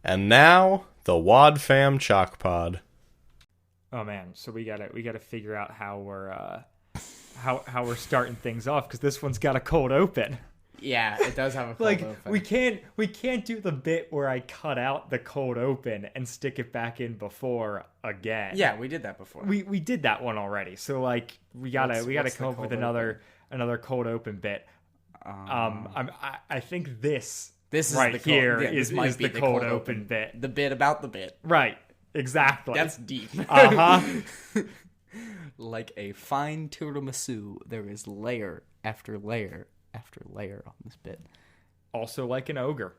And now, the Wad Fam Chalk Pod. Oh man, so we gotta figure out how we're starting things off, because this one's got a cold open. Yeah, it does have a cold open. We can't do the bit where I cut out the cold open and stick it back in before again. Yeah, we did that before. We did that one already. So like we gotta come up with another cold open bit. I think this is right the cold, here yeah, is the cold open bit. The bit about the bit. Right. Exactly. That's deep. Uh-huh. Like a fine tiramisu, there is layer after layer after layer on this bit. Also like an ogre.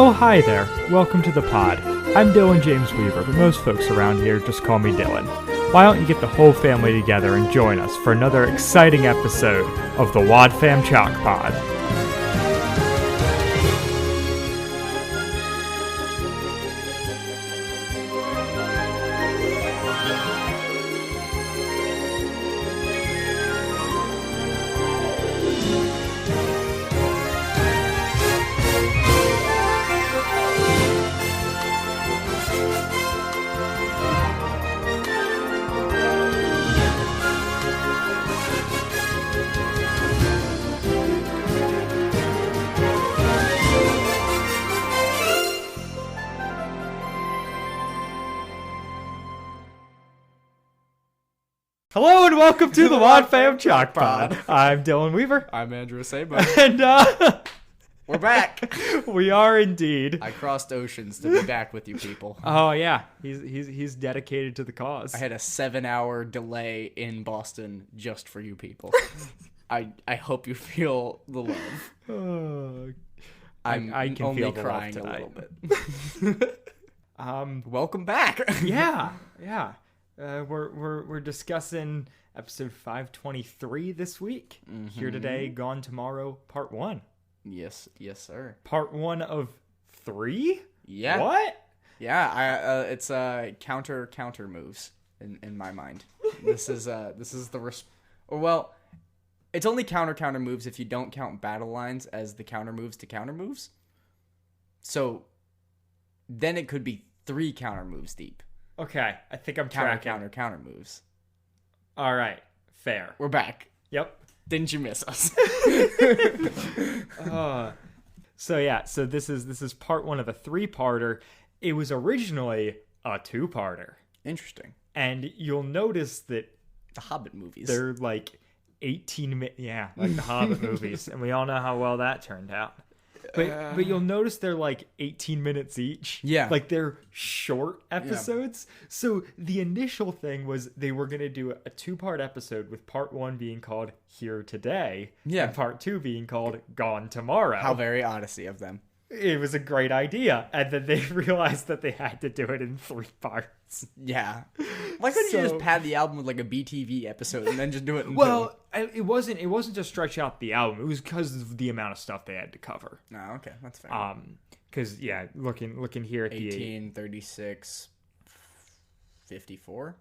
Oh, hi there. Welcome to the pod. I'm Dylan James Weaver, but most folks around here just call me Dylan. Why don't you get the whole family together and join us for another exciting episode of the Wad Fam Chalk Pod. Hello and welcome to the Wad Fam Chalk Pod. I'm Dylan Weaver. I'm Andrew Sabo. And We're back. We are indeed. I crossed oceans to be back with you people. Oh yeah, he's dedicated to the cause. I had a 7-hour delay in Boston just for you people. I hope you feel the love. I can only feel the crying love a tonight. little bit. Welcome back. Yeah. We're discussing episode 523 this week. Mm-hmm. Here today, gone tomorrow, part 1. Yes, sir. Part 1 of 3? Yeah. What? Yeah, it's counter moves in my mind. This is well, it's only counter moves if you don't count battle lines as the counter moves to counter moves. So then it could be 3 counter moves deep. Okay, I think I'm tracking. Counter moves. All right, fair. We're back. Yep. Didn't you miss us? So this is part 1 of a 3-parter. It was originally a 2-parter. Interesting. And you'll notice that the Hobbit movies. They're like 18 minutes. Yeah, like the Hobbit movies, and we all know how well that turned out. But you'll notice they're like 18 minutes each. Yeah. Like they're short episodes. Yeah. So the initial thing was they were going to do a 2-part episode with part 1 being called Here Today. Yeah. And part 2 being called Gone Tomorrow. How very Odyssey of them. It was a great idea. And then they realized that they had to do it in 3 parts. Yeah. Why couldn't you just pad the album with like a BTV episode and then just do it in 2? Well, it wasn't to stretch out the album. It was because of the amount of stuff they had to cover. Oh, okay. That's fair. Because, yeah, looking here at 18, 36, 54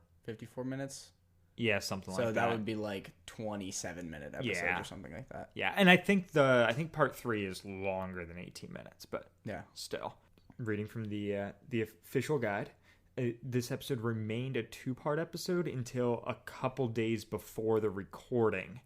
minutes. Yeah, something like that. So that would be like 27-minute episodes or something like that. Yeah, and I think part 3 is longer than 18 minutes, but yeah, still. Reading from the official guide, this episode remained a 2-part episode until a couple days before the recording.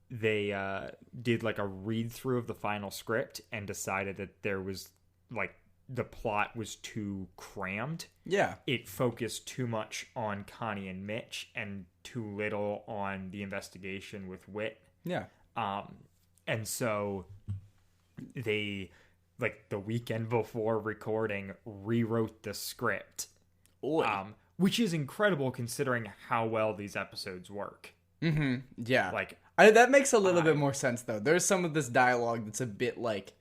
They did like a read through of the final script and decided that there was like the plot was too crammed. Yeah. It focused too much on Connie and Mitch and too little on the investigation with Whit. Yeah. And so they, like the weekend before recording, rewrote the script. Which is incredible considering how well these episodes work. Mm-hmm. Yeah. Like that makes a little bit more sense though. There's some of this dialogue that's a bit like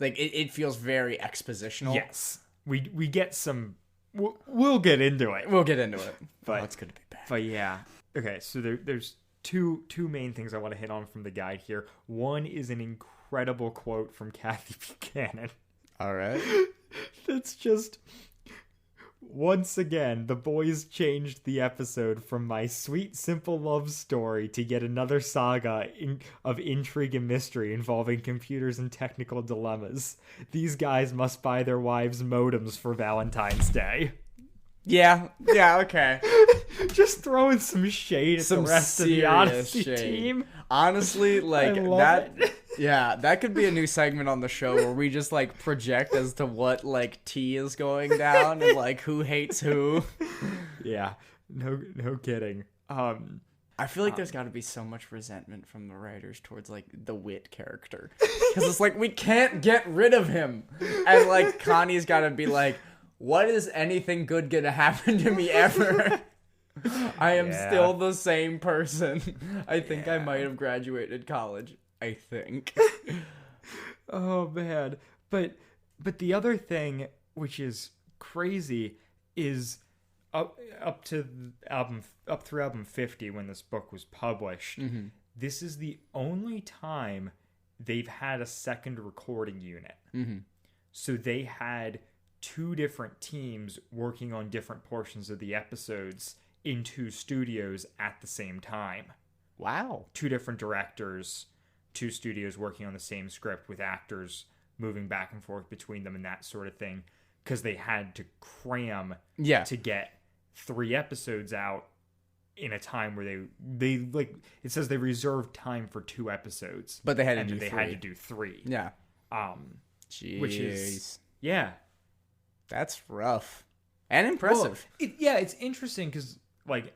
it feels very expositional. Yes. We get some... We'll get into it. We'll get into it. But it's going to be bad. But yeah. Okay, so there's two main things I want to hit on from the guide here. One is an incredible quote from Kathy Buchanan. All right. That's just... Once again, the boys changed the episode from my sweet, simple love story to yet another saga of intrigue and mystery involving computers and technical dilemmas. These guys must buy their wives modems for Valentine's Day. Yeah, okay. Just throwing some shade at the rest of the Odyssey team. Honestly, like that. Yeah, that could be a new segment on the show where we just like project as to what like tea is going down and like who hates who. Yeah, no kidding. I feel like there's got to be so much resentment from the writers towards like the Wit character because it's like we can't get rid of him, and like Connie's got to be like, what is anything good gonna happen to me ever? I am still the same person. I think I might have graduated college. I think. Oh man. But the other thing which is crazy is up through album 50 when this book was published. Mm-hmm. This is the only time they've had a second recording unit. Mm-hmm. So they had 2 different teams working on different portions of the episodes in 2 studios at the same time. Wow. 2 different directors, 2 studios working on the same script with actors moving back and forth between them and that sort of thing, because they had to cram to get 3 episodes out in a time where they like, it says they reserved time for 2 episodes, but they had to and do they 3. had to do 3. Yeah. Jeez. Which is that's rough and impressive. Well, it's interesting because like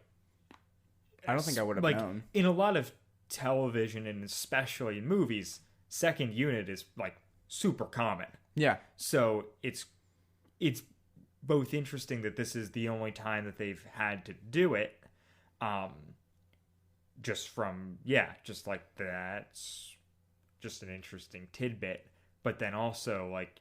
I don't think I would have known. In a lot of television and especially in movies, second unit is like super common. Yeah. So it's both interesting that this is the only time that they've had to do it. Just like that's just an interesting tidbit. But then also like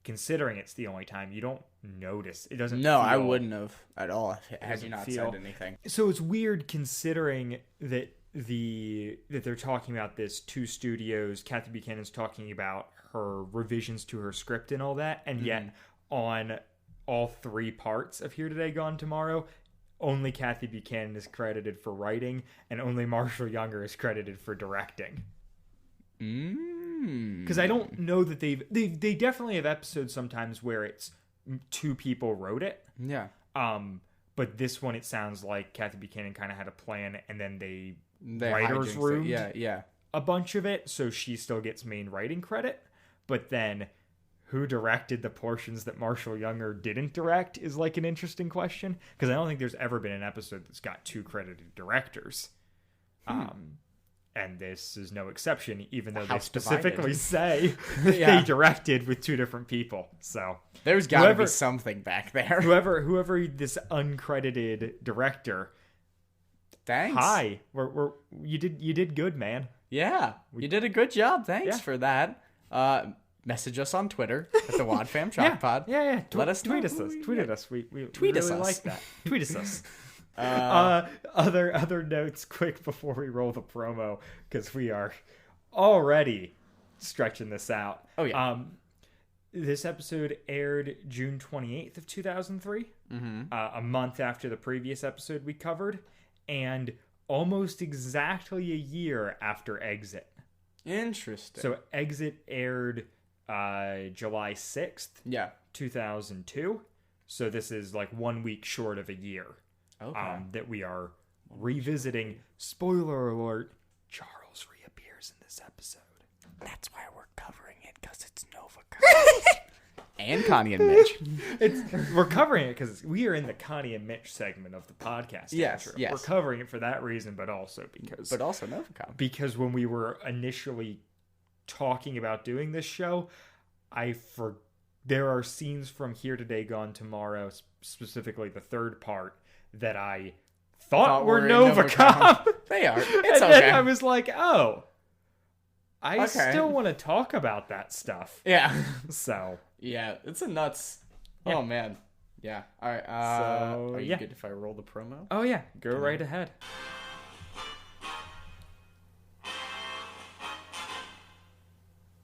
considering it's the only time, you don't notice. It doesn't No, feel, I wouldn't have at all had you not said anything. So it's weird considering that they're talking about this 2 studios. Kathy Buchanan's talking about her revisions to her script and all that, and yet on all 3 parts of Here Today Gone Tomorrow, only Kathy Buchanan is credited for writing, and only Marshall Younger is credited for directing. Because I don't know that they definitely have episodes sometimes where it's 2 people wrote it. Yeah. But this one, it sounds like Kathy Buchanan kind of had a plan, and then they writers room a bunch of it, so she still gets main writing credit. But then who directed the portions that Marshall Younger didn't direct is like an interesting question, because I don't think there's ever been an episode that's got 2 credited directors. And this is no exception, even though they specifically say they directed with 2 different people. So there's got to be something back there. Whoever this uncredited director. Thanks. Hi, you did good, man. Yeah, you did a good job. Thanks for that. Message us on Twitter at the WADFam Chalk Pod. Yeah. Let us tweet know. us. Tweet at us. We tweet really us. like that. Tweet us. Other notes quick before we roll the promo, because we are already stretching this out. Oh yeah. This episode aired June 28th of 2003, a month after the previous episode we covered, and almost exactly a year after Exit. Interesting. So Exit aired July 6th, 2002. So this is like 1 week short of a year. Okay. That we are revisiting. Spoiler alert, Charles reappears in this episode. That's why we're covering it, because it's Nova and Connie and Mitch. We're covering it because we are in the Connie and Mitch segment of the podcast. Yes. We're covering it for that reason, but also because... But also Novacom. Because when we were initially talking about doing this show, there are scenes from Here Today Gone Tomorrow, specifically the 3rd part, that I thought were Novacom. They are. It's and okay. Then I was like, oh, I still want to talk about that stuff. Yeah. So. Yeah, it's a nuts. Yeah. Oh, man. Yeah. All right. Are you good if I roll the promo? Oh, yeah. Go right ahead.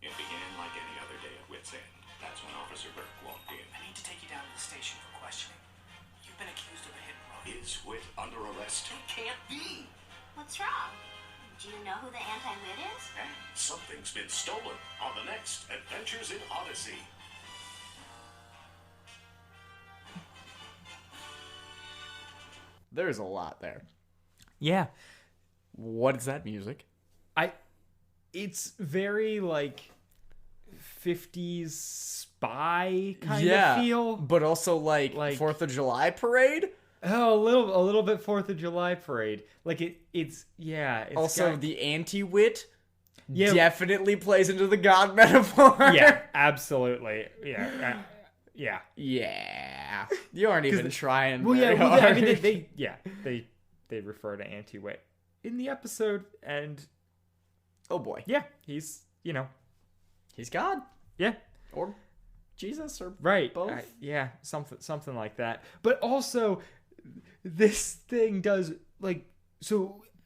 It began like any other day at Wits End. That's when Officer Burke walked in. I need to take you down to the station for questioning. Is Wit under arrest? It can't be. What's wrong? Do you know who the anti-wit is? And something's been stolen on the next Adventures in Odyssey. There's a lot there. Yeah. What is that music? It's very like 50s spy kind of feel. But also like 4th of July parade? Oh, a little bit 4th of July parade. Like it's also the anti-wit definitely plays into the God metaphor. Yeah, absolutely. Yeah. Yeah. Yeah. You aren't even trying. Well, very yeah, I hard. mean they refer to anti-wit in the episode, and oh boy. yeah, he's He's God. yeah, Or Jesus or right, both. yeah, something like that. But also, this thing does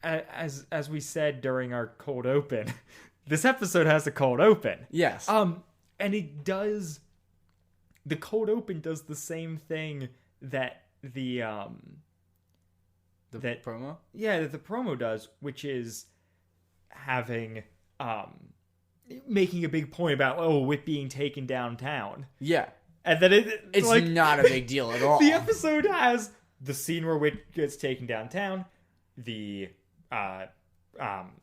as we said during our cold open, this episode has a cold open. Yes. And it does. The cold open does the same thing that the promo? Yeah, that the promo does, which is having making a big point about Wit being taken downtown. Yeah. And then It's like, not a big deal at all. The episode has the scene where Wit gets taken downtown, the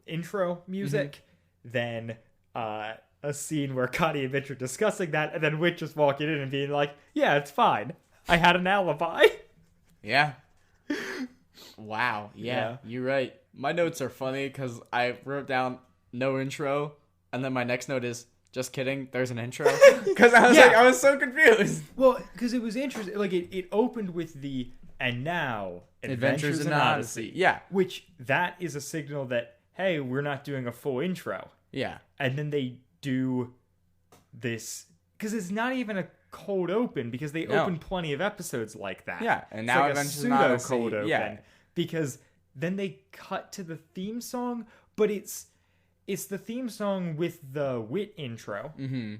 intro music, then a scene where Connie and Mitch are discussing that, and then Wit just walking in and being like, yeah, it's fine. I had an alibi. Yeah. Wow. Yeah, you're right. My notes are funny because I wrote down no intro, and then my next note is just kidding. There's an intro because I was I was so confused. Well, because it was interesting. Like it opened with the and now Adventures in Odyssey. Yeah, which that is a signal that hey, we're not doing a full intro. Yeah, and then they do this because it's not even a cold open because they open plenty of episodes like that. Yeah, and it's now like Adventures a in pseudo Odyssey. cold open. Yeah, because then they cut to the theme song, but it's the theme song with the Wit intro. Mm-hmm.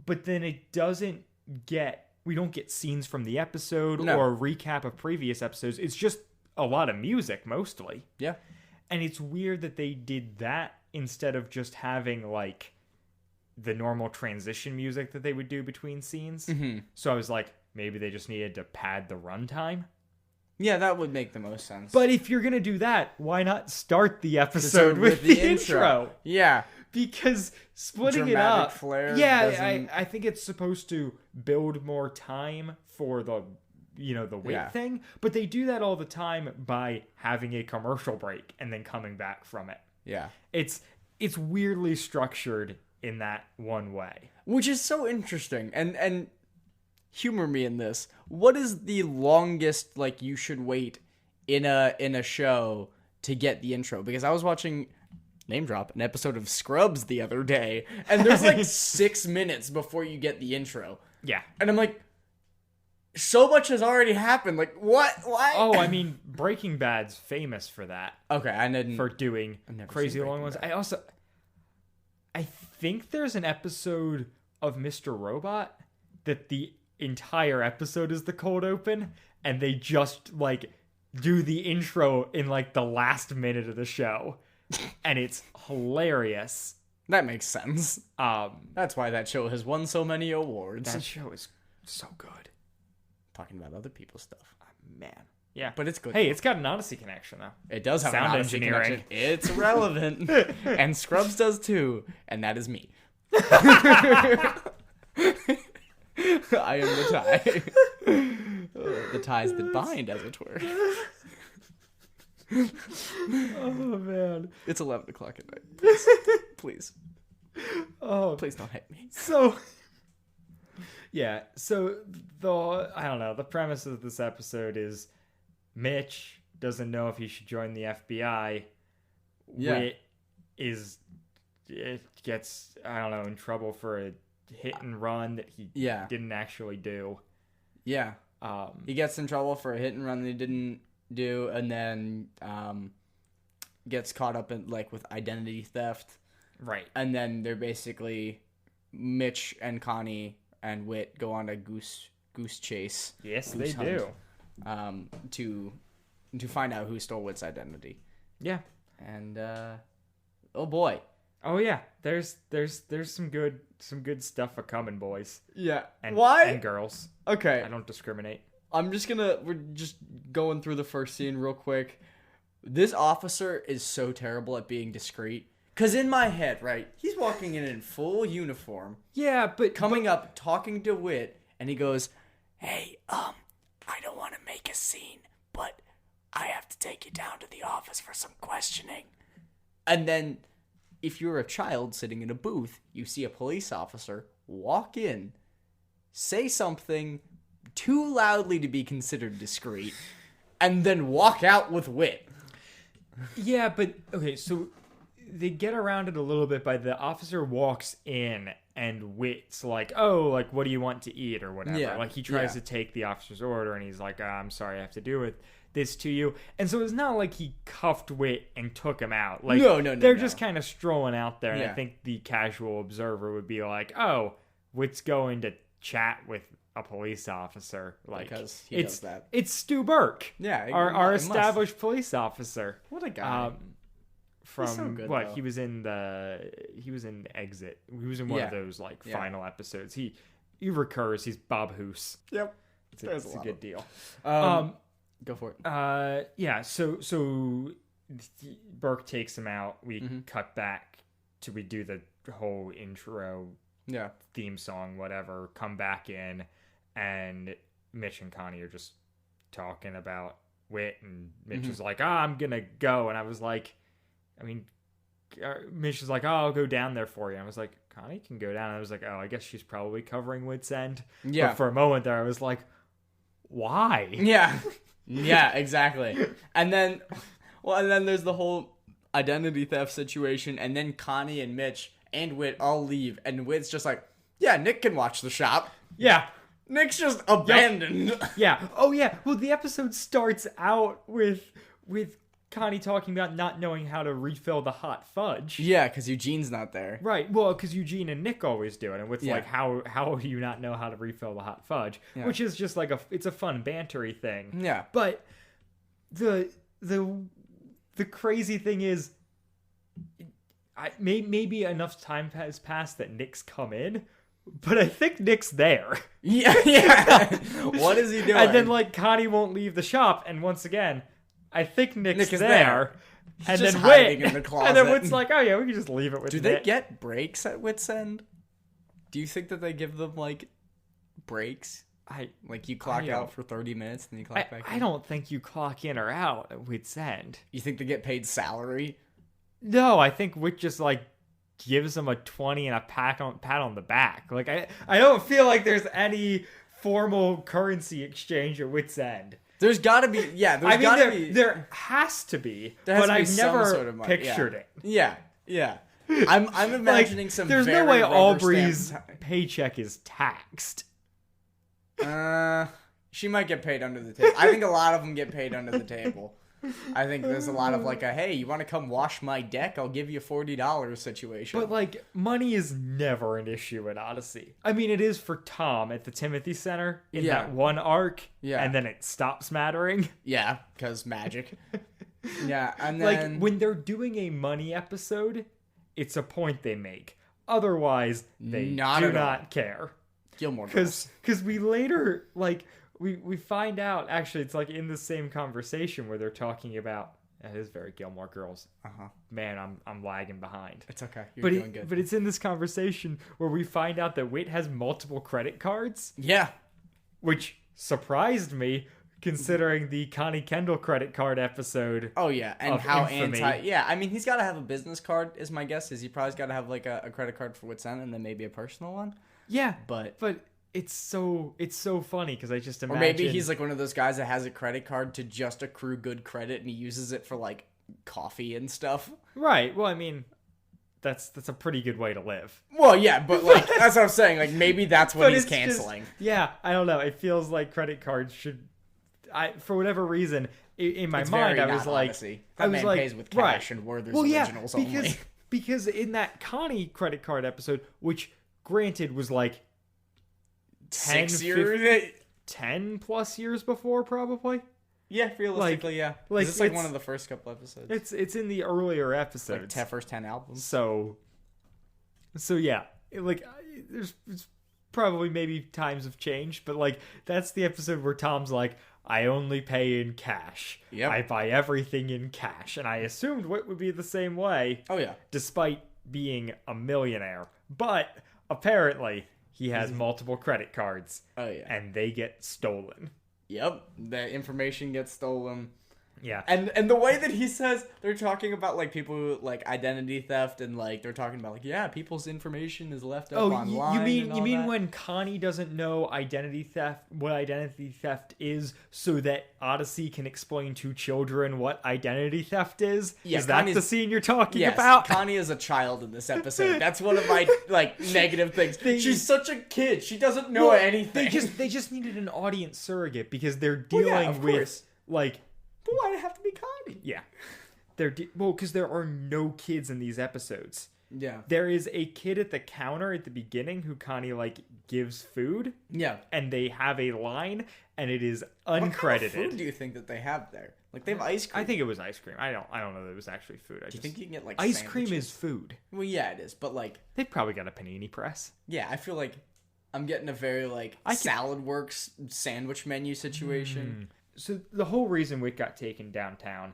But then it doesn't we don't get scenes from the episode or a recap of previous episodes. It's just a lot of music mostly. Yeah. And it's weird that they did that instead of just having like the normal transition music that they would do between scenes. Mm-hmm. So I was like, maybe they just needed to pad the runtime. Yeah, that would make the most sense. But if you're going to do that, why not start the episode with the intro? Yeah. Because splitting Dramatic it up. flair I think it's supposed to build more time for the Wit thing, but they do that all the time by having a commercial break and then coming back from it. Yeah. It's weirdly structured in that one way. Which is so interesting. And humor me in this. What is the longest you should wait in a show to get the intro? Because I was watching name drop an episode of Scrubs the other day, and there's 6 minutes before you get the intro. Yeah. And I'm like, so much has already happened. Like, what? Oh, I mean, Breaking Bad's famous for that. Okay, I didn't. For doing crazy long ones. I think there's an episode of Mr. Robot that the entire episode is the cold open, and they just do the intro in the last minute of the show, and it's hilarious. That makes sense. That's why that show has won so many awards. That show is so good. Talking about other people's stuff. Man. Yeah. But it's good. Hey, it's got an Odyssey connection, though. It does have sound an Odyssey engineering. connection. It's relevant. And Scrubs does too. And that is me. I am the tie. The ties that bind, as it were. Oh, man. It's 11 o'clock at night. Please. Please. Oh. Please don't hate me. So... Yeah, so the premise of this episode is Mitch doesn't know if he should join the FBI. Yeah. Wit gets, in trouble for a hit and run that he didn't actually do. Yeah. He gets in trouble for a hit and run that he didn't do, and then gets caught up in with identity theft. Right. And then they're basically Mitch and Connie and Wit go on a goose chase. Yes, goose they hunt. to find out who stole Wit's identity. Yeah. And oh boy. Oh yeah. There's some good stuff a coming, boys. Yeah. And, Why? And girls. Okay. I don't discriminate. We're just going through the first scene real quick. This officer is so terrible at being discreet. Cause in my head, right, he's walking in full uniform. Yeah, but Coming up, talking to Wit, and he goes, "Hey, I don't want to make a scene, but I have to take you down to the office for some questioning." And then, if you're a child sitting in a booth, you see a police officer walk in, say something too loudly to be considered discreet, and then walk out with Wit. Yeah, but okay, so they get around it a little bit by the officer walks in and Wit's like, "Oh, like, what do you want to eat?" or whatever. Yeah, Like, he tries to take the officer's order and he's like, "I'm sorry, I have to do with this to you." And so it's not like he cuffed Wit and took him out. Like, No, they're just kind of strolling out there. And Yeah. I think the casual observer would be like, "Oh, Wit's going to chat with a police officer." Like, Because he does that. It's Stu Burke. Yeah, it Our must. established police officer. What a guy. From so good, what though. he was in Exit. He was in one of Yeah. those like Yeah. final episodes. He recurs. He's Bob Hoose. Yep. It's a There's good deal. Go for it. Yeah. So Burke takes him out. We cut back to we do the whole intro Yeah. theme song, whatever. Come back in, and Mitch and Connie are just talking about Wit, and Mitch is like, I'm gonna go," and I was like, I mean, Mitch was like, "Oh, I'll go down there for you." I was like, Connie can go down. And I was like, oh, I guess she's probably covering Wit's End. Yeah. But for a moment there, I was like, why? Yeah. Yeah, exactly. And then there's the whole identity theft situation, and then Connie and Mitch and Wit all leave, and Wit's just like, "Yeah, Nick can watch the shop." Yeah. Nick's just abandoned. Yeah. Oh, yeah. Well, the episode starts out with Connie talking about not knowing how to refill the hot fudge. Yeah, because Eugene's not there. Right. Well, because Eugene and Nick always do it, and it's Yeah. like, how do you not know how to refill the hot fudge? Yeah. Which is just like it's a fun bantery thing. Yeah. But the crazy thing is, maybe enough time has passed that Nick's come in, but I think Nick's there. Yeah, yeah. What is he doing? And then like Connie won't leave the shop, and once again, I think Nick is there. there. And just then hiding Wit, in the and closet. then Wit's like, "Oh yeah, we can just leave it with Do Nick." they get breaks at Wit's End? Do you think that they give them, like, breaks? Like, you clock don't- out for 30 minutes and you clock back in? I don't think you clock in or out at Wit's End. You think they get paid salary? No, I think Wit just like gives them a 20 and a pat on the back. Like I don't feel like there's any formal currency exchange at Wit's End. There's gotta be, yeah, there's I mean, gotta be. there has to be, There has but to be I've some never sort of money, pictured yeah. it. Yeah, yeah. I'm imagining some There's very no way rubber Aubrey's stamped- paycheck is taxed. She might get paid under the table. I think a lot of them get paid under the table. I think there's a lot of like a, "Hey, you want to come wash my deck? I'll give you $40 situation." But like, money is never an issue in Odyssey. I mean, it is for Tom at the Timothy Center in Yeah. that one arc, Yeah. and then it stops mattering. Yeah, because magic. Yeah, and Like, then when they're doing a money episode, it's a point they make. Otherwise, they Not do at all. not care. Gilmore Girls. Because we later, like, we find out, actually, it's like in the same conversation where they're talking about, it is very Gilmore Girls. Man, I'm lagging behind. It's okay. You're But doing good. but it's in this conversation where we find out that Wit has multiple credit cards, Yeah. which surprised me, considering the Connie Kendall credit card episode. Oh yeah, and Of how infamy. Yeah, I mean, he's got to have a business card. Is my guess. Is he probably's got to have like a credit card for Wit's End and then maybe a personal one. Yeah, But it's so funny because I just or imagine. maybe he's like one of those guys that has a credit card to just accrue good credit and he uses it for like coffee and stuff. right. Well, I mean, that's a pretty good way to live. Well, yeah, but like that's what I'm saying. Like maybe that's what But he's it's just- canceling. yeah, I don't know. It feels like credit cards should. For whatever reason, in my It's mind, very I was not like, Odyssey. I That was man like, pays with right. cash and Werther's Well, yeah, originals because only. because in that Connie credit card episode, which granted was like 6 10, years. 10 plus years before, probably. Yeah, realistically, yeah. like, It's like it's- one of the first couple episodes. It's in the earlier episodes. First 10 albums. So yeah, there's it's probably maybe times have changed, but like that's the episode where Tom's like, I only pay in cash. Yep. I buy everything in cash, and I assumed Whit would be the same way. Oh, yeah. Despite being a millionaire, but apparently he has multiple credit cards. Oh, yeah. And they get stolen. Yep. The information gets stolen. Yeah. And the way that he says they're talking about like people who, like identity theft and like they're talking about like yeah people's information is left up online. You mean when Connie doesn't know what identity theft is, so that Odyssey can explain to children what identity theft is? Yeah, is that Connie's- the scene you're talking Yes, about? Connie is a child in this episode. That's one of my like negative things. She's such a kid. She doesn't know anything. They just needed an audience surrogate because they're Well, dealing yeah, of with course. like. But why did it have to be Connie? Yeah. Because there are no kids in these episodes. Yeah. There is a kid at the counter at the beginning who Connie, like, gives food. Yeah. And they have a line, and it is What kind uncredited. of food do you think that they have there? Like they have ice cream. I think it was ice cream. I don't know that it was actually food. Do you think you can get like ice cream sandwiches? is food. Well, yeah, it is. But like, They've probably got a panini press. yeah, I feel like I'm getting a very like Salad Works sandwich menu situation. So the whole reason Wick got taken downtown,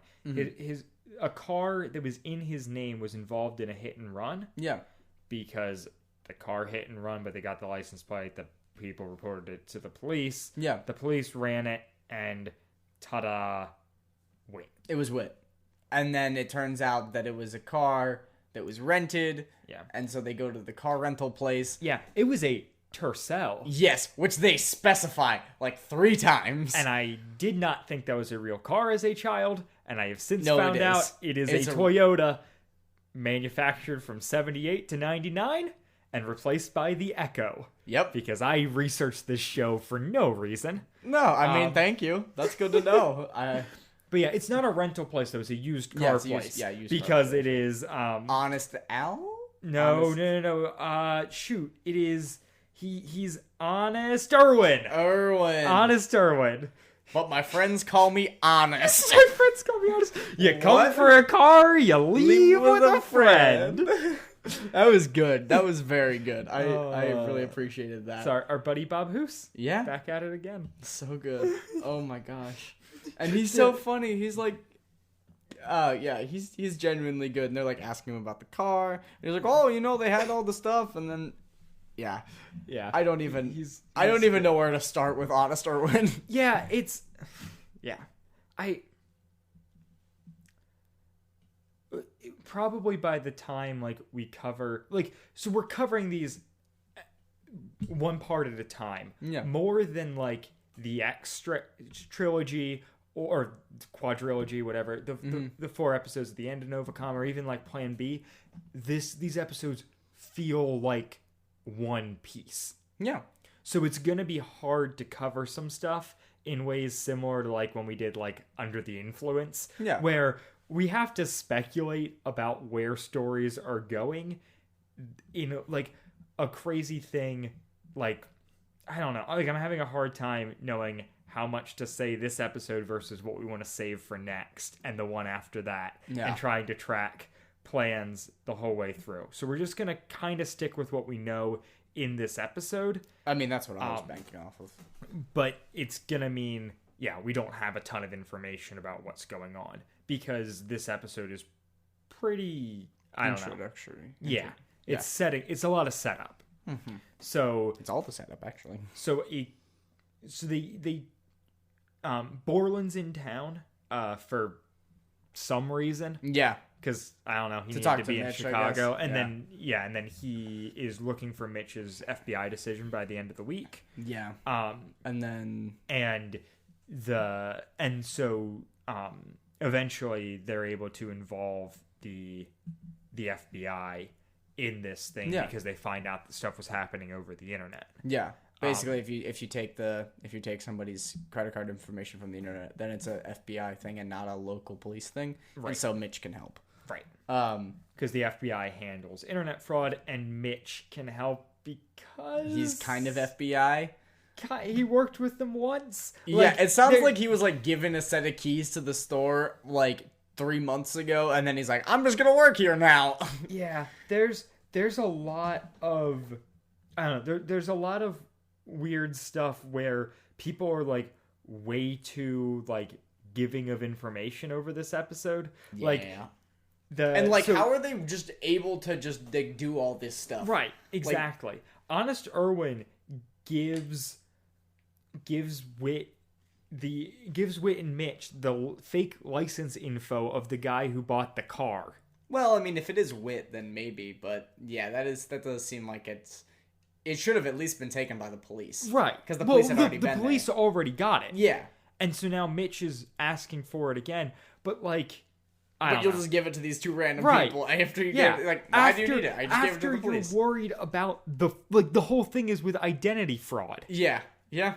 a car that was in his name was involved in a hit and run. Yeah. Because the car hit and run, but they got the license plate. The people reported it to the police. Yeah. The police ran it, and ta-da, Wick. It was Whit. And then it turns out that it was a car that was rented. Yeah. And so they go to the car rental place. Yeah, it was a Tercel. Yes, which they specify like 3 times. And I did not think that was a real car as a child, and I have since No, found it is. out it is It's a a- Toyota manufactured from 78 to 99 and replaced by the Echo. Yep. Because I researched this show for no reason. No, I mean, thank you. That's good to know. But yeah, it's not a rental place though, it's a used car it's a used- place. yeah, used car because it is Honest Al? no. Shoot. It is he's Honest Irwin. Erwin. Honest Irwin. But my friends call me Honest. My friends call me Honest. You come What? for a car, you leave with a friend. That was good. That was very good. I really appreciated that. It's our buddy Bob Hoos. Yeah. Back at it again. So good. Oh my gosh. And he's so funny. He's like, he's genuinely good. And they're like asking him about the car. And he's like, oh, they had all the stuff. And then, yeah. Yeah. I don't even know where to start with Honest Irwin. Yeah, probably by the time like we cover so we're covering these one part at a time. Yeah. More than like the extra trilogy or quadrilogy, whatever. The 4 episodes at the end of Novacom or even like Plan B. These episodes feel like one piece. Yeah. So it's going to be hard to cover some stuff in ways similar to like when we did like Under the Influence. Yeah. Where we have to speculate about where stories are going in like a crazy thing. Like, I don't know. Like I'm having a hard time knowing how much to say this episode versus what we want to save for next and the one after that. Yeah. And trying to track plans the whole way through. So we're just going to kind of stick with what we know in this episode. I mean, that's what I was banking off of. But it's going to mean, we don't have a ton of information about what's going on because this episode is pretty, I don't know. Introductory. Yeah. It's it's a lot of setup. Mm-hmm. So It's all the setup, actually. So they Borland's in town for some reason. Yeah. Because I don't know, he To needed talk to to be in Mitch, I Chicago, guess. and Yeah. then he is looking for Mitch's FBI decision by the end of the week. Yeah. And then so eventually they're able to involve the FBI in this thing because they find out that stuff was happening over the internet. yeah. Basically, if you take somebody's credit card information from the internet, then it's a FBI thing and not a local police thing, Right. and so Mitch can help. Right. Because the FBI handles internet fraud, and Mitch can help because He's kind of FBI. he worked with them once. Yeah, it sounds like he was like given a set of keys to the store like 3 months ago, and then he's like, I'm just gonna work here now. Yeah, there's a lot of, I don't know, there's a lot of weird stuff where people are like way too like giving of information over this episode. Yeah. Like how are they just able to just like, do all this stuff? Right, exactly. Honest Irwin gives Wit and Mitch the fake license info of the guy who bought the car. Well, I mean, if it is Wit, then maybe, but yeah, that does seem like it should have at least been taken by the police. Right. Because the police had already been there. The police already got it. Yeah. And so now Mitch is asking for it again, but like, But you'll just give it to these two random people after you yeah. get it. Like, why do you need it? I just gave it to the police. After you're worried about the whole thing is with identity fraud. Yeah. Yeah.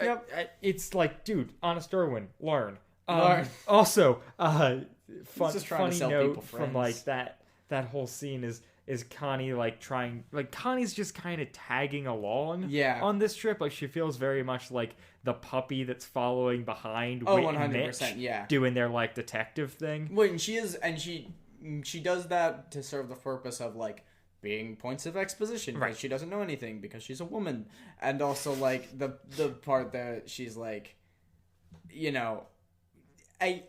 Yep. It's like, dude, Honest Irwin, learn. Learn. Also, just trying to funny sell note people from friends. like that whole scene is Connie like Connie's just kind of tagging along on this trip. Like she feels very much like the puppy that's following behind Whit and 100%, Mitch yeah. doing their like detective thing. Well, and she does that to serve the purpose of like being points of exposition because she doesn't know anything because she's a woman, and also like the part that she's like, you know, I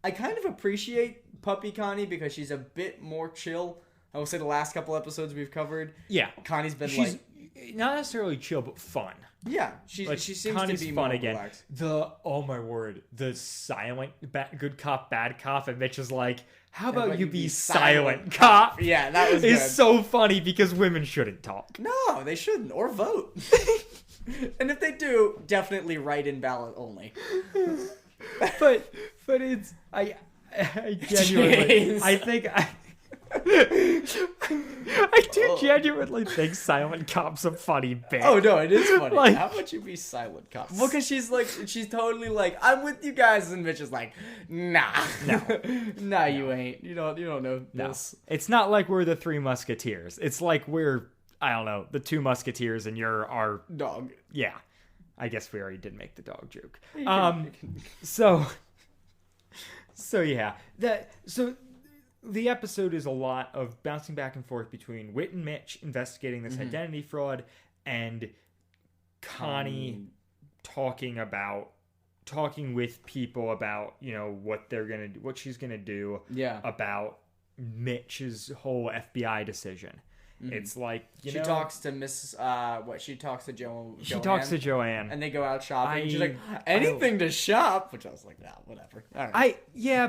kind of appreciate Puppy Connie because she's a bit more chill. I will say the last couple episodes we've covered. Yeah. Connie's been she's not necessarily chill, but fun. Yeah. She seems Connie's to be fun more again. relaxed. Oh my word. The silent good cop, bad cop, and Mitch is like, how about you be silent cop? Yeah, that was It's good. so funny because women shouldn't talk. No, they shouldn't. Or vote. And if they do, definitely write in ballot only. but it's I genuinely Jeez. I think I do genuinely think Silent Cop's a funny bit. Oh no, it is funny. Like- How about you be silent, cop? Well, because she's totally like, I'm with you guys, and Mitch is like, nah, nah, you ain't. You don't know this. It's not like we're the Three Musketeers. It's like we're, I don't know, the Two Musketeers, and you're our dog. Yeah, I guess we already did make the dog joke. So yeah, the episode is a lot of bouncing back and forth between Whit and Mitch investigating this identity fraud and Connie talking with people about, you know, what they're going to do, what she's going to do about Mitch's whole FBI decision. It's like, she talks to she talks to Joanne. She talks to Joanne. And they go out shopping. She's like, anything to shop? Which I was like, nah, whatever. All right.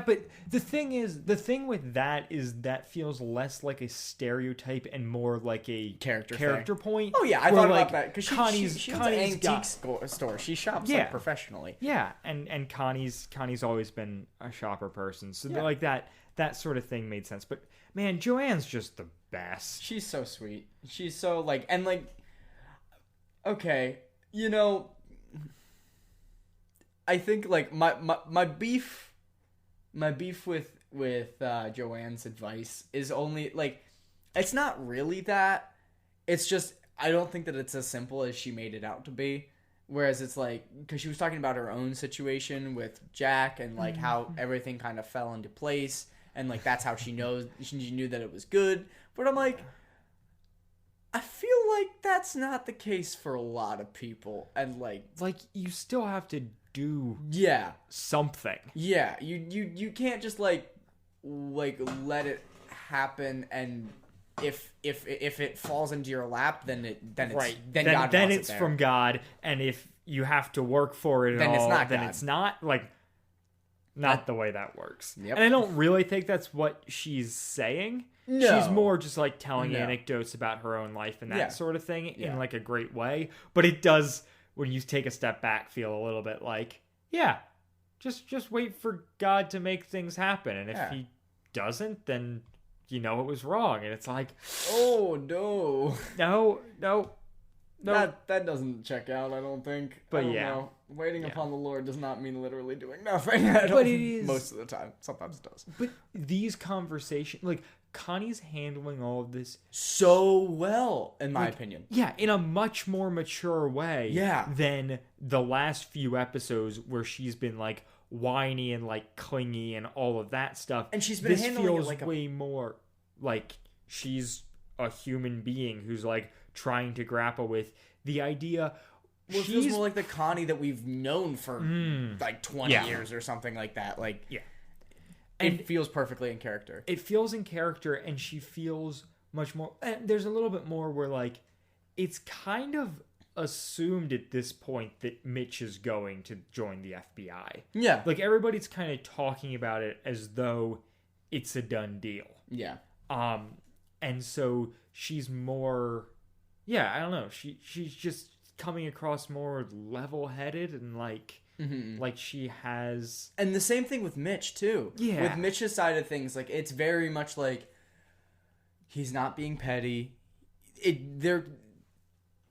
But the thing with that is that feels less like a stereotype and more like a character point. Oh, yeah, I thought about that. Because Connie's an antique store. She shops professionally. Yeah, and Connie's always been a shopper person. So like that sort of thing made sense. But man, Joanne's just the best. She's so sweet. She's so like, and like, okay, you know, I think like my beef with Joanne's advice is only like, it's not really that. It's just, I don't think that it's as simple as she made it out to be. Whereas it's like, because she was talking about her own situation with Jack and like how everything kind of fell into place. And, like, that's how she knew that it was good. But I'm like, I feel like that's not the case for a lot of people. And, like, you still have to do something. Yeah, you can't just, like let it happen, and if it falls into your lap, then it's from God, and if you have to work for it at all, then it's not. Like, not the way that works. Yep. And I don't really think that's what she's saying. No. She's more just like telling anecdotes about her own life and that sort of thing in like a great way. But it does, when you take a step back, feel a little bit like, just wait for God to make things happen. And if he doesn't, then you know it was wrong. And it's like, oh no. No. That doesn't check out, I don't think. But I don't know. Waiting Yeah. upon the Lord does not mean literally doing nothing. But it is most of the time. Sometimes it does. But these conversations, like Connie's handling all of this, So well, in my opinion. yeah, in a much more mature way, Yeah. than the last few episodes where she's been like whiny and like clingy and all of that stuff. And she's been this handling it feels like a- way more like she's a human being who's like trying to grapple with the idea. Well, it feels more like the Connie that we've known for like 20 Yeah. years or something like that. Like, Yeah. it feels perfectly in character. It feels in character, and she feels much more. And there's a little bit more where like it's kind of assumed at this point that Mitch is going to join the FBI. Yeah. Like everybody's kind of talking about it as though it's a done deal. Yeah. And so she's more, yeah, I don't know. She's just coming across more level-headed and like she has. And the same thing with Mitch, too. Yeah. With Mitch's side of things, like, it's very much like he's not being petty.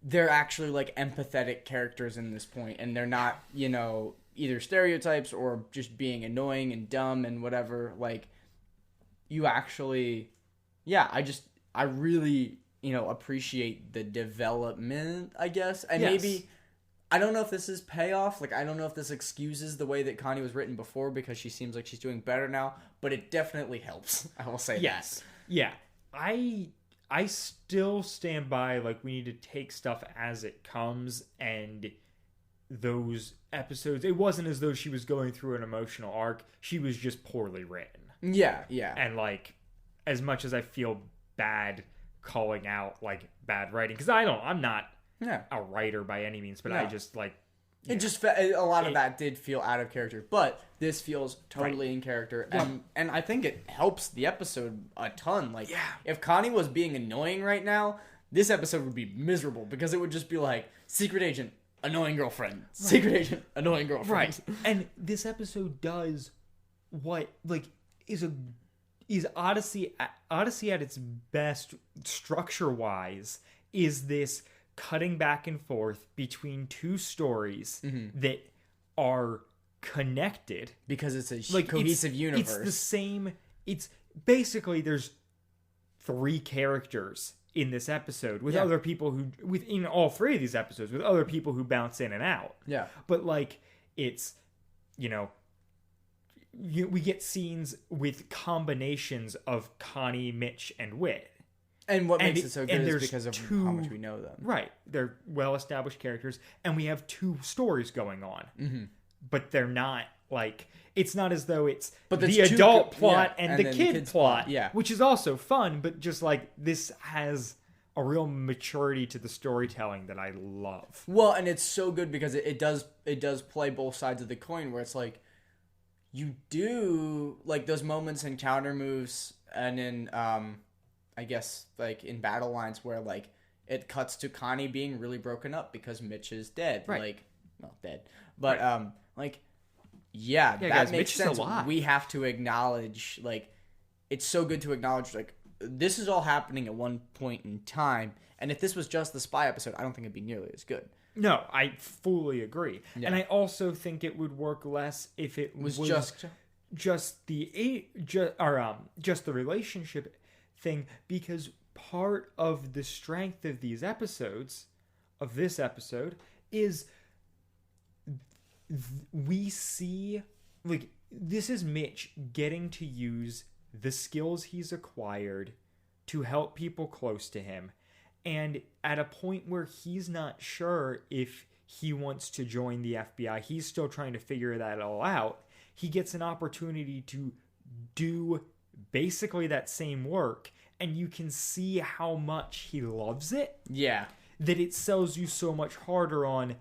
They're actually, like, empathetic characters in this point, and they're not, you know, either stereotypes or just being annoying and dumb and whatever. Like, you actually... Yeah, I really, you know, appreciate the development, I guess. And Yes. maybe... I don't know if this is payoff. Like, I don't know if this excuses the way that Connie was written before because she seems like she's doing better now, but it definitely helps. I will say Yes. Yeah. I still stand by, like, we need to take stuff as it comes, and those episodes, it wasn't as though she was going through an emotional arc. She was just poorly written. that. Yeah, yeah. And, like, as much as I feel bad calling out, like, bad writing, because I'm not Yeah. a writer by any means, but No. I just, like, It just a lot of that did feel out of character, but this feels totally in character, and I think it helps the episode a ton. Like, if Connie was being annoying right now, this episode would be miserable because it would just be like secret agent, annoying girlfriend, secret agent, annoying girlfriend. right. And this episode does what, like, is Odyssey at its best structure wise is this cutting back and forth between two stories that are connected Because it's a like cohesive universe. It's the same. It's basically there's 3 characters in this episode with other people who within all 3 of these episodes with other people who bounce in and out. Yeah. But like it's, you know, we get scenes with combinations of Connie, Mitch, and Whit. And what And makes it so good is there's because of 2 how much we know them. Right. They're well-established characters, and we have 2 stories going on. Mm-hmm. But they're not, like... It's not as though it's But the there's 2 adult co- plot yeah, and and the then the kid kid's plot, plot, yeah. which is also fun, but just, like, this has a real maturity to the storytelling that I love. Well, and it's so good because it does play both sides of the coin where it's like you do like those moments in counter moves and in I guess like in battle lines where like it cuts to Connie being really broken up because Mitch is dead. Right. Like well, dead. But like Yeah, that guys, makes Mitch is sense. alive. We have to acknowledge like it's so good to acknowledge like this is all happening at one point in time, and if this was just the spy episode, I don't think it'd be nearly as good. No, I fully agree. And I also think it would work less if it was just the relationship thing, because part of the strength of these episodes, of this episode, is we see, like, this is Mitch getting to use the skills he's acquired to help people close to him, and at a point where he's not sure if he wants to join the FBI, he's still trying to figure that all out. He gets an opportunity to do basically that same work, and you can see how much he loves it. Yeah. That it sells you so much harder on.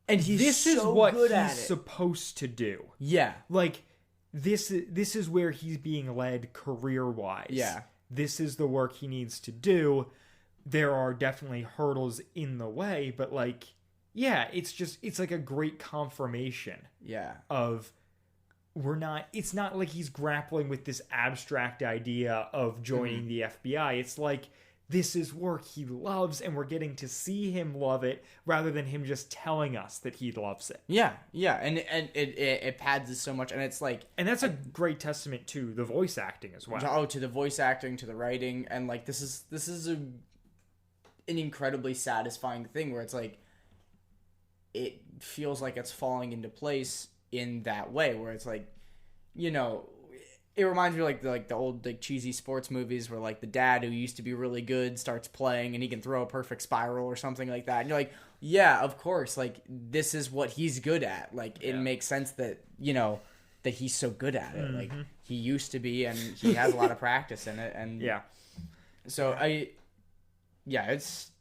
And he's this so is what good he's at it. supposed to do. Yeah. Like this is where he's being led career-wise. Yeah. This is the work he needs to do. There are definitely hurdles in the way, but like, yeah, it's like a great confirmation Yeah. of it's not like he's grappling with this abstract idea of joining the FBI. It's like, this is work he loves, and we're getting to see him love it rather than him just telling us that he loves it. Yeah, and it pads it so much, and it's like, And that's a great testament to the voice acting as well. oh, to the voice acting, to the writing, and like this is an incredibly satisfying thing where it's like it feels like it's falling into place in that way, where it's like, you know, it reminds me of like the old like cheesy sports movies where like the dad who used to be really good starts playing and he can throw a perfect spiral or something like that, and you're like, yeah, of course, like this is what he's good at. Like it makes sense that, you know, that he's so good at it. Like he used to be, and he has a lot of practice in it. And so it's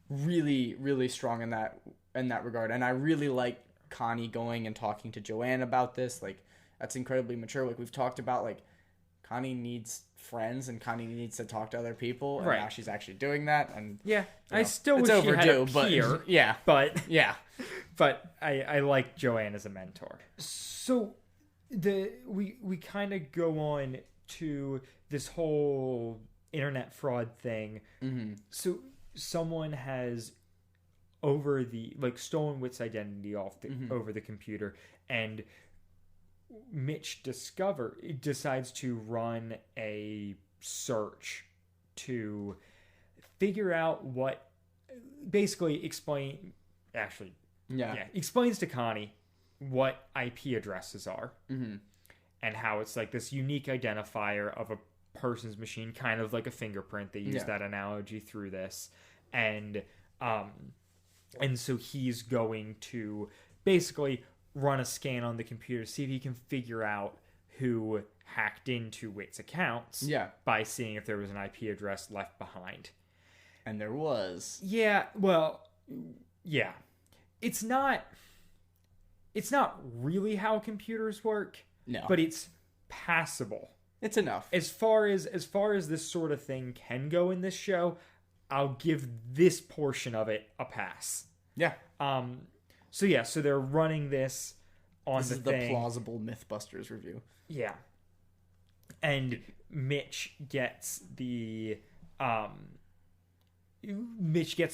really, really strong in that regard. And I really like Connie going and talking to Joanne about this. Like that's incredibly mature. Like we've talked about, like Connie needs friends and Connie needs to talk to other people, and now she's actually doing that. And I still wish it's she had a overdue, peer, but but but I like Joanne as a mentor. So we kind of go on to this whole internet fraud thing. So someone has stolen Wit's identity over the computer, and Mitch decides to run a search to figure out what, basically explains to Connie what IP addresses are, and how it's like this unique identifier of a person's machine, kind of like a fingerprint. They use that analogy through this, and so he's going to basically run a scan on the computer, see if he can figure out who hacked into Wit's accounts by seeing if there was an IP address left behind. And there was. Yeah, well, yeah. It's not really how computers work. No. But it's passable. It's enough. As far as this sort of thing can go in this show, I'll give this portion of it a pass. Yeah. So they're running this on this the is thing. The plausible Mythbusters review. Yeah. And Mitch gets the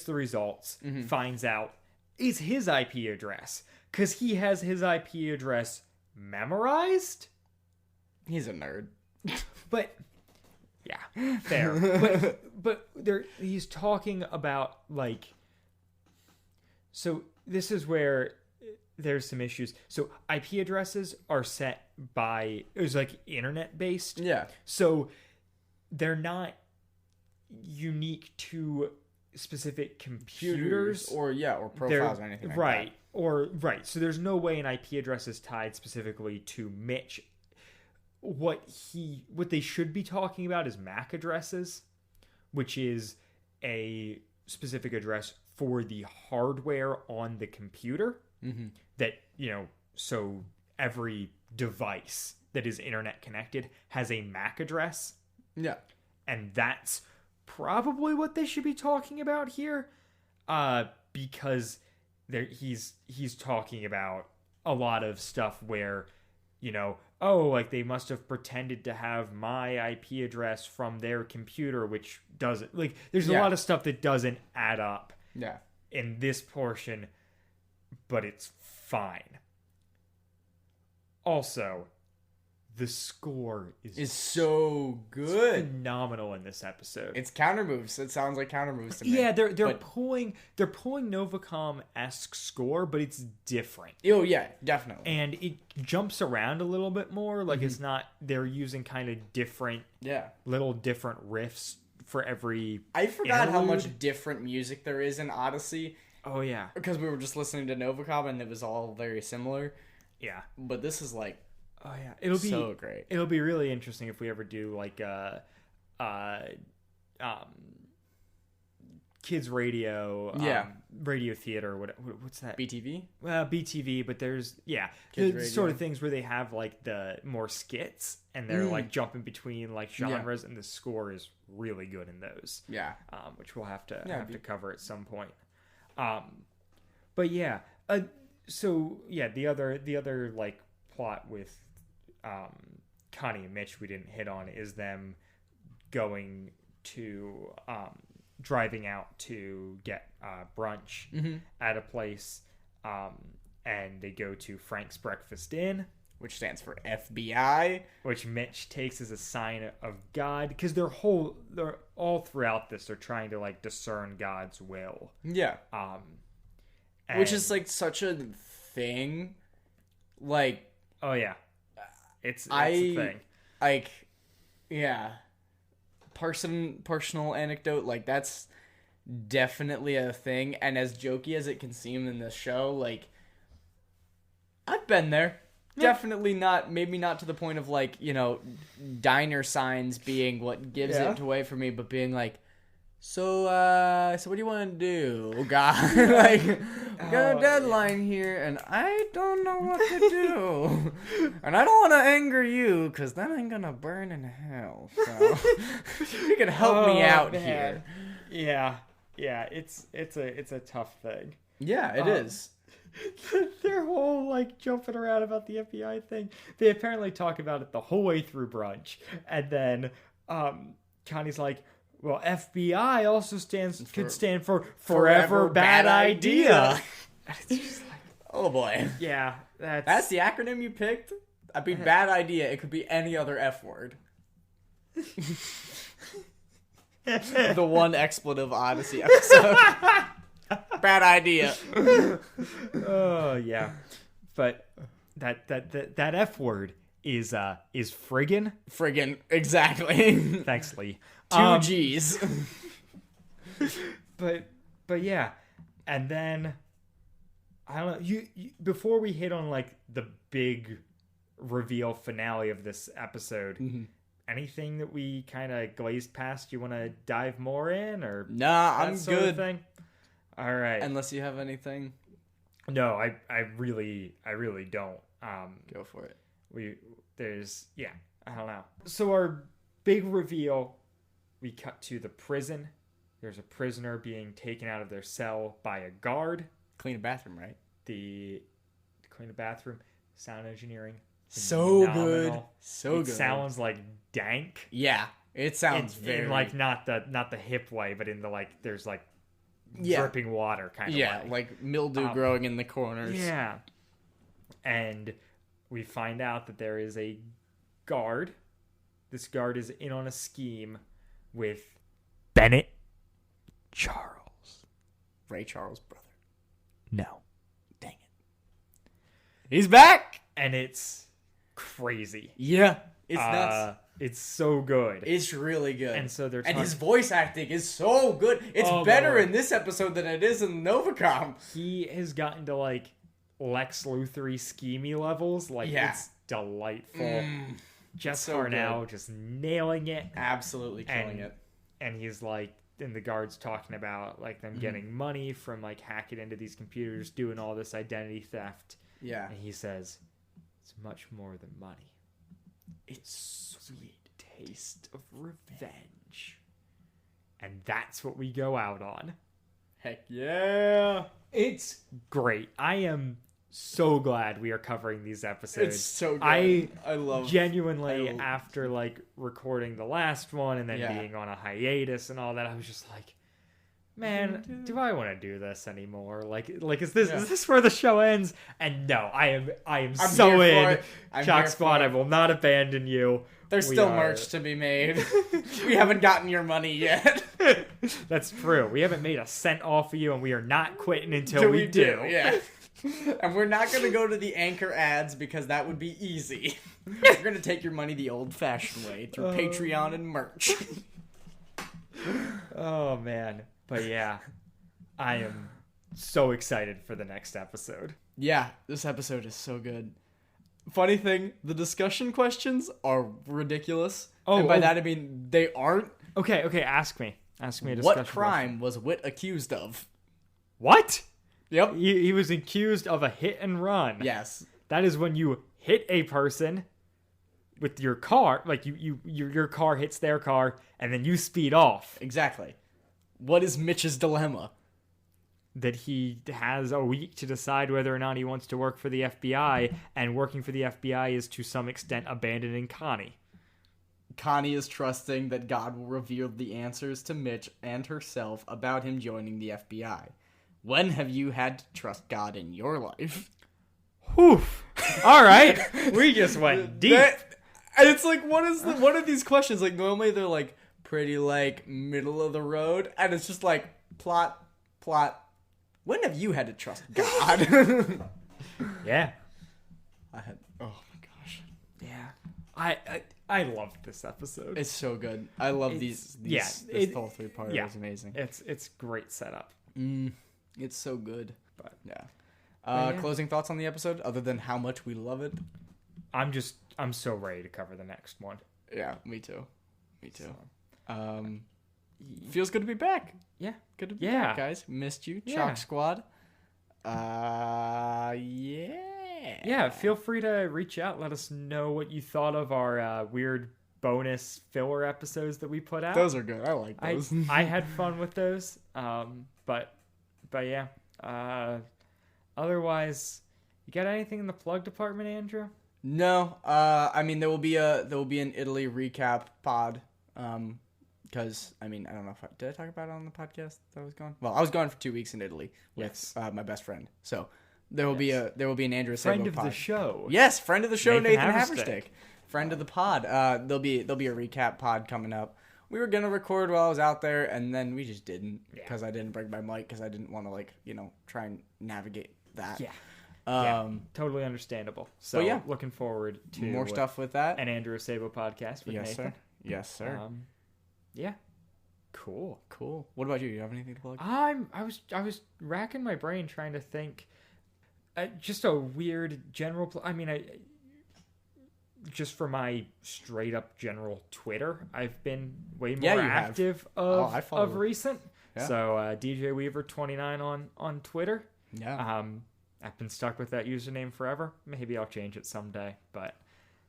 results, finds out it's his IP address, because he has his IP address memorized. He's a nerd. But yeah, fair. but he's talking about, like, so this is where there's some issues. So IP addresses are set by, it was like internet based. Yeah. So they're not unique to specific computers or profiles or anything like that. So there's no way an IP address is tied specifically to Mitch. What they should be talking about is MAC addresses, which is a specific address for the hardware on the computer. That, you know, so every device that is internet connected has a MAC address. Yeah. And that's probably what they should be talking about here, because he's talking about a lot of stuff where, you know, like they must have pretended to have my IP address from their computer, which doesn't, like, there's a lot of stuff that doesn't add up in this portion, but it's fine. Also, the score is so good, phenomenal in this episode. It's counter moves. It sounds like counter moves to me. Yeah, they're pulling Novacom-esque score, but it's different. Oh yeah, definitely. And it jumps around a little bit more. Like it's not. They're using kind of different, little different riffs for every. I forgot how much different music there is in Odyssey. Oh yeah, because we were just listening to Novacom and it was all very similar. Yeah, but this is like. Oh yeah, it'll be so great. It'll be really interesting if we ever do like kids radio, radio theater. What's that? BTV. BTV, but there's the sort of things where they have like the more skits and they're like jumping between like genres, and the score is really good in those. Yeah, which we'll have to cover at some point. But yeah, the other like plot with Connie and Mitch we didn't hit on is them going to driving out to get brunch at a place, and they go to Frank's Breakfast Inn, which stands for FBI, which Mitch takes as a sign of God, because they're all throughout this, they're trying to like discern God's will. Yeah. Which is like such a thing. Like, oh yeah, it's a thing. Like, yeah. Personal anecdote, like that's definitely a thing. And as jokey as it can seem in this show, like I've been there. Definitely not, maybe not to the point of like, you know, diner signs being what gives it away for me, but being like, so what do you want to do? Oh, God, like, we got a deadline here, and I don't know what to do, and I don't want to anger you, because then I'm gonna burn in hell. So you can help me out here. Yeah, it's a tough thing. Yeah, it is. Their whole like jumping around about the FBI thing. They apparently talk about it the whole way through brunch, and then Connie's like, "Well, FBI also could stand for forever bad idea." It's just like, oh boy, yeah, that's the acronym you picked. I mean, bad idea. It could be any other F word. The one expletive Odyssey episode. Bad idea. Oh yeah, but that F word is friggin'. Friggin', exactly. Thanks, Lee. 2 G's. But yeah, and then I don't know. You before we hit on like the big reveal finale of this episode. Anything that we kind of glazed past you want to dive more in, or nah, I'm good. Thing? All right. Unless you have anything. No, I really don't. Go for it. I don't know. So our big reveal, we cut to the prison. There's a prisoner being taken out of their cell by a guard. Clean a bathroom, right? Clean a bathroom. Sound engineering. So phenomenal. good. So good. It sounds like dank. Yeah. It sounds very in like not the hip way, but in the like there's like dripping water kind of way. Yeah, like mildew growing in the corners. Yeah. And we find out that there is a guard. This guard is in on a scheme with Bennett Charles. Ray Charles' brother. No. Dang it. He's back! And it's crazy. Yeah. It's nuts. It's so good. It's really good. And so they're and his voice acting is so good. It's better in this episode than it is in Novacom. He has gotten to like Lex Luthor-y schemey levels. Like it's delightful. Jeff so Harnell just nailing it. Absolutely killing it. And he's like, and the guard's talking about like them getting money from like hacking into these computers, doing all this identity theft. Yeah. And he says, it's much more than money. It's sweet taste of revenge. And that's what we go out on. Heck yeah. It's great. I am so glad we are covering these episodes. It's so good. I love genuinely after like recording the last one and then being on a hiatus and all that, I was just like, man, do I want to do this anymore? Like is this where the show ends? And no, I am so in. Shock Squad, I will not abandon you. There's still merch to be made. We haven't gotten your money yet. That's true. We haven't made a cent off of you, and we are not quitting until we do. Yeah. And we're not going to go to the Anchor ads because that would be easy. We're going to take your money the old-fashioned way through Patreon and merch. Oh, man. But yeah, I am so excited for the next episode. Yeah, this episode is so good. Funny thing, the discussion questions are ridiculous. And by that I mean they aren't. Okay, ask me. Ask me a discussion What crime question. was Whit accused of? What? Yep. He was accused of a hit and run. Yes. That is when you hit a person with your car, like your car hits their car, and then you speed off. Exactly. What is Mitch's dilemma? That he has a week to decide whether or not he wants to work for the FBI, and working for the FBI is to some extent abandoning Connie. Connie is trusting that God will reveal the answers to Mitch and herself about him joining the FBI. When have you had to trust God in your life? Whew. All right. We just went deep. And it's like, what are these questions? Like, normally they're like pretty like middle of the road, and it's just like plot. When have you had to trust God? Yeah. Oh my gosh. Yeah. I loved this episode. It's so good. I love this whole 3-parter. Yeah. It's amazing. It's great setup. It's so good. But yeah. Closing thoughts on the episode, other than how much we love it. I'm so ready to cover the next one. Yeah, me too. Feels good to be back. Yeah. Good to be back, guys. Missed you, Chalk Squad. Yeah. Yeah, feel free to reach out. Let us know what you thought of our weird bonus filler episodes that we put out. Those are good. I like those. I had fun with those. But yeah. Otherwise, you got anything in the plug department, Andrew? No. I mean, there will be an Italy recap pod. Because I mean, I don't know if did I talk about it on the podcast that I was gone. Well, I was gone for 2 weeks in Italy with my best friend. So there will be an Andrew friend Sabo of pod. the show. Yes, friend of the show, Nathan Haverstick. Haverstick. Friend of the pod. There'll be a recap pod coming up. We were gonna record while I was out there, and then we just didn't because I didn't bring my mic because I didn't want to try and navigate that. Yeah. Totally understandable. So yeah, looking forward to more stuff with that. An Andrew Sabo podcast with Yes, Nathan. sir. Yes, sir. Yeah. Cool. What about you? You have anything to plug? I was racking my brain trying to think. Just a weird general. Just for my straight up general Twitter, I've been way more active of recent. Yeah. So DJ Weaver 29 on Twitter. Yeah. I've been stuck with that username forever. Maybe I'll change it someday, but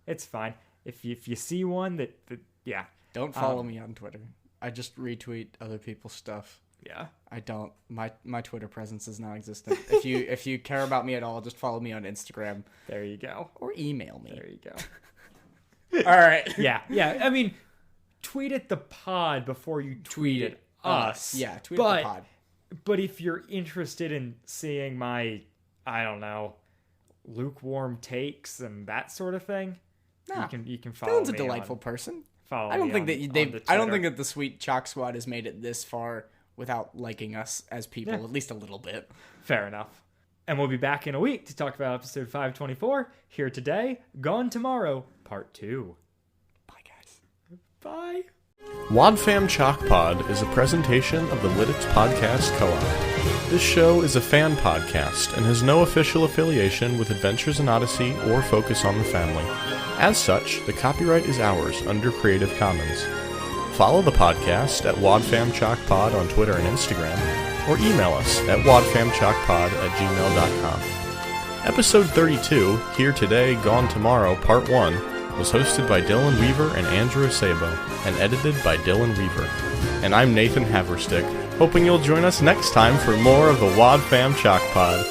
it's fine. If you see one that yeah. Don't follow me on Twitter. I just retweet other people's stuff. Yeah. I don't. My Twitter presence is non-existent. If you care about me at all, just follow me on Instagram. There you go. Or email me. There you go. All right. Yeah. I mean, tweet at the pod before you tweet at us. Yeah, tweet at the pod. But if you're interested in seeing my, I don't know, lukewarm takes and that sort of thing, you can follow me. Dylan's a delightful person. Follow I don't me think I don't think that the sweet Chalk Squad has made it this far without liking us as people, at least a little bit. Fair enough. And we'll be back in a week to talk about episode 524. Here today, gone tomorrow, part 2. Bye, guys. Bye. Wadfam Chalk Pod is a presentation of the Lytics Podcast Co-op. This show is a fan podcast and has no official affiliation with Adventures in Odyssey or Focus on the Family. As such, the copyright is ours under Creative Commons. Follow the podcast at wadfamchalkpod on Twitter and Instagram, or email us at wadfamchalkpod@gmail.com. Episode 32, Here Today, Gone Tomorrow, Part 1, was hosted by Dylan Weaver and Andrew Sabo, and edited by Dylan Weaver. And I'm Nathan Haverstick, hoping you'll join us next time for more of the Wadfam Chalk Pod.